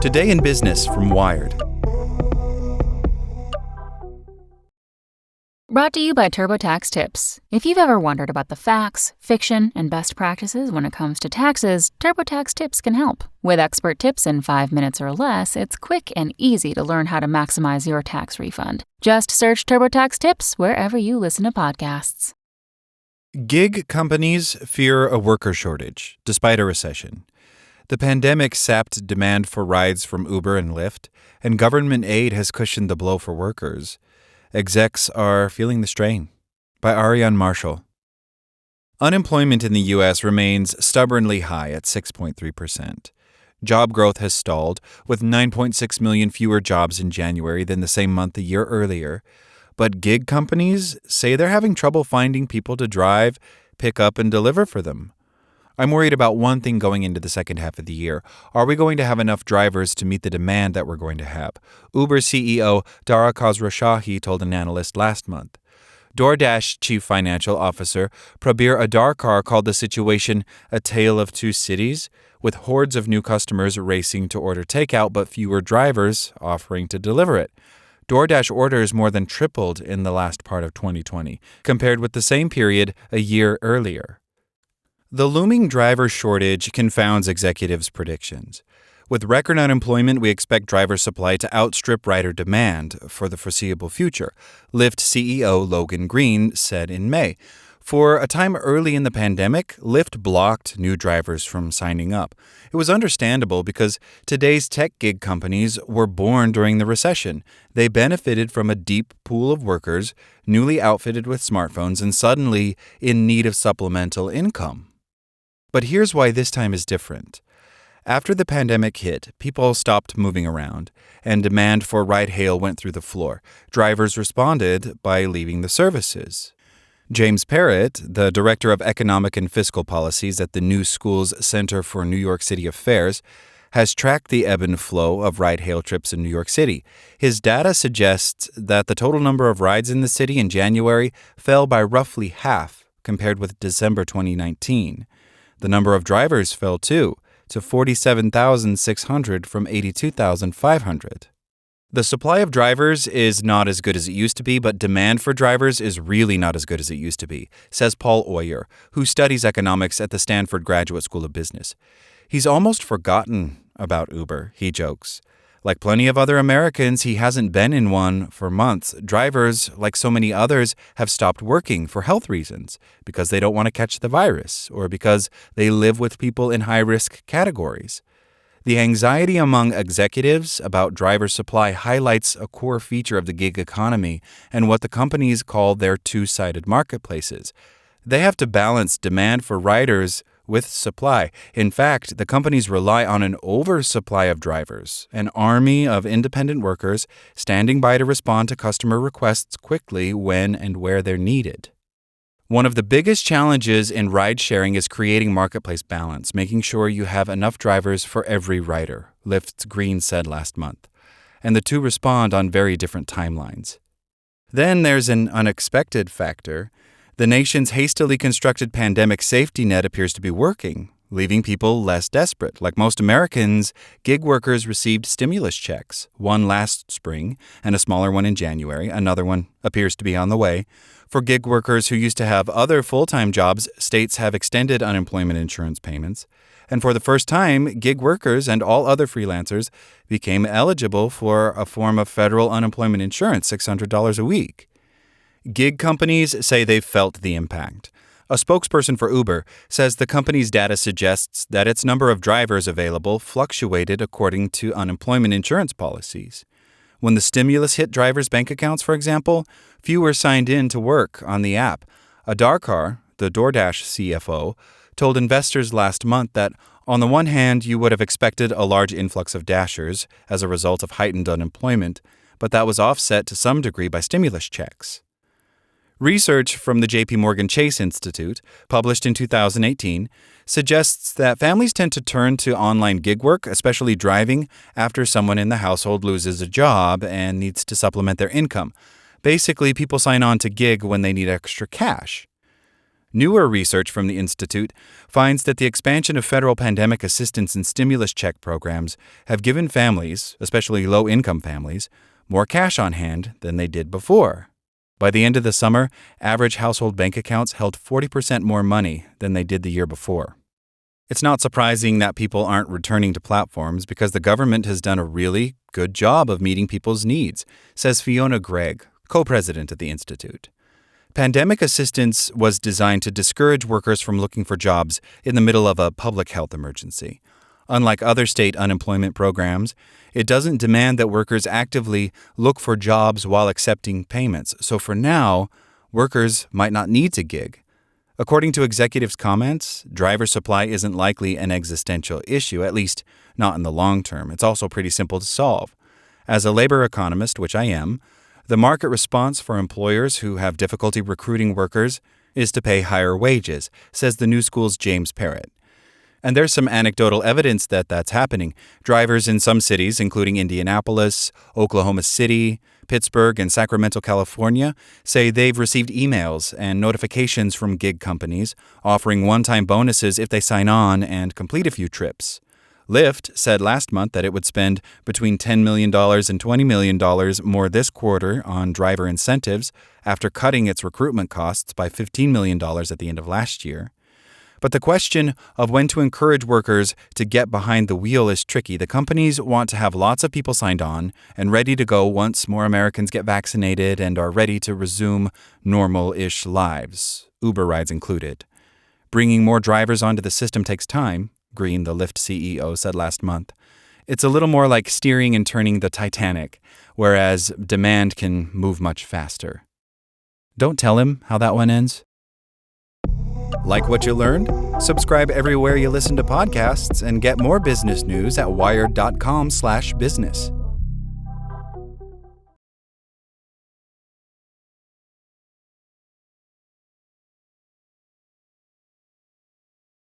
Today in Business from Wired. Brought to you by TurboTax Tips. If you've ever wondered about the facts, fiction, and best practices when it comes to taxes, TurboTax Tips can help. With expert tips in 5 minutes or less, it's quick and easy to learn how to maximize your tax refund. Just search TurboTax Tips wherever you listen to podcasts. Gig companies fear a worker shortage, despite a recession. The pandemic sapped demand for rides from Uber and Lyft, and government aid has cushioned the blow for workers. Execs are feeling the strain. By Ariane Marshall. Unemployment in the U.S. remains stubbornly high at 6.3%. Job growth has stalled, with 9.6 million fewer jobs in January than the same month a year earlier. But gig companies say they're having trouble finding people to drive, pick up, and deliver for them. I'm worried about one thing going into the second half of the year. Are we going to have enough drivers to meet the demand that we're going to have? Uber CEO Dara Khosrowshahi told an analyst last month. DoorDash Chief Financial Officer Prabir Adarkar called the situation a tale of two cities, with hordes of new customers racing to order takeout but fewer drivers offering to deliver it. DoorDash orders more than tripled in the last part of 2020, compared with the same period a year earlier. The looming driver shortage confounds executives' predictions. With record unemployment, we expect driver supply to outstrip rider demand for the foreseeable future, Lyft CEO Logan Green said in May. For a time early in the pandemic, Lyft blocked new drivers from signing up. It was understandable because today's tech gig companies were born during the recession. They benefited from a deep pool of workers, newly outfitted with smartphones and suddenly in need of supplemental income. But here's why this time is different. After the pandemic hit, people stopped moving around, and demand for ride-hail went through the floor. Drivers responded by leaving the services. James Parrott, the Director of Economic and Fiscal Policies at the New Schools Center for New York City Affairs, has tracked the ebb and flow of ride-hail trips in New York City. His data suggests that the total number of rides in the city in January fell by roughly half compared with December 2019. The number of drivers fell, too, to 47,600 from 82,500. The supply of drivers is not as good as it used to be, but demand for drivers is really not as good as it used to be, says Paul Oyer, who studies economics at the Stanford Graduate School of Business. He's almost forgotten about Uber, he jokes. Like plenty of other Americans, he hasn't been in one for months. Drivers, like so many others, have stopped working for health reasons, because they don't want to catch the virus, or because they live with people in high-risk categories. The anxiety among executives about driver supply highlights a core feature of the gig economy and what the companies call their two-sided marketplaces. They have to balance demand for riders with supply. In fact, the companies rely on an oversupply of drivers, an army of independent workers standing by to respond to customer requests quickly when and where they're needed. One of the biggest challenges in ride-sharing is creating marketplace balance, making sure you have enough drivers for every rider, Lyft's Green said last month. And the two respond on very different timelines. Then there's an unexpected factor. The nation's hastily constructed pandemic safety net appears to be working, leaving people less desperate. Like most Americans, gig workers received stimulus checks, one last spring and a smaller one in January. Another one appears to be on the way. For gig workers who used to have other full-time jobs, states have extended unemployment insurance payments. And for the first time, gig workers and all other freelancers became eligible for a form of federal unemployment insurance, $600 a week. Gig companies say they've felt the impact. A spokesperson for Uber says the company's data suggests that its number of drivers available fluctuated according to unemployment insurance policies. When the stimulus hit drivers' bank accounts, for example, fewer signed in to work on the app. Adarkar, the DoorDash CFO, told investors last month that, on the one hand, you would have expected a large influx of Dashers as a result of heightened unemployment, but that was offset to some degree by stimulus checks. Research from the J.P. Morgan Chase Institute, published in 2018, suggests that families tend to turn to online gig work, especially driving, after someone in the household loses a job and needs to supplement their income. Basically, people sign on to gig when they need extra cash. Newer research from the Institute finds that the expansion of federal pandemic assistance and stimulus check programs have given families, especially low-income families, more cash on hand than they did before. By the end of the summer, average household bank accounts held 40% more money than they did the year before. It's not surprising that people aren't returning to platforms because the government has done a really good job of meeting people's needs, says Fiona Gregg, co-president of the Institute. Pandemic assistance was designed to discourage workers from looking for jobs in the middle of a public health emergency. Unlike other state unemployment programs, it doesn't demand that workers actively look for jobs while accepting payments. So for now, workers might not need to gig. According to executives' comments, driver supply isn't likely an existential issue, at least not in the long term. It's also pretty simple to solve. As a labor economist, which I am, the market response for employers who have difficulty recruiting workers is to pay higher wages, says the New School's James Parrott. And there's some anecdotal evidence that that's happening. Drivers in some cities, including Indianapolis, Oklahoma City, Pittsburgh, and Sacramento, California, say they've received emails and notifications from gig companies offering one-time bonuses if they sign on and complete a few trips. Lyft said last month that it would spend between $10 million and $20 million more this quarter on driver incentives after cutting its recruitment costs by $15 million at the end of last year. But the question of when to encourage workers to get behind the wheel is tricky. The companies want to have lots of people signed on and ready to go once more Americans get vaccinated and are ready to resume normal-ish lives, Uber rides included. Bringing more drivers onto the system takes time, Green, the Lyft CEO, said last month. It's a little more like steering and turning the Titanic, whereas demand can move much faster. Don't tell him how that one ends. Like what you learned? Subscribe everywhere you listen to podcasts and get more business news at wired.com/business.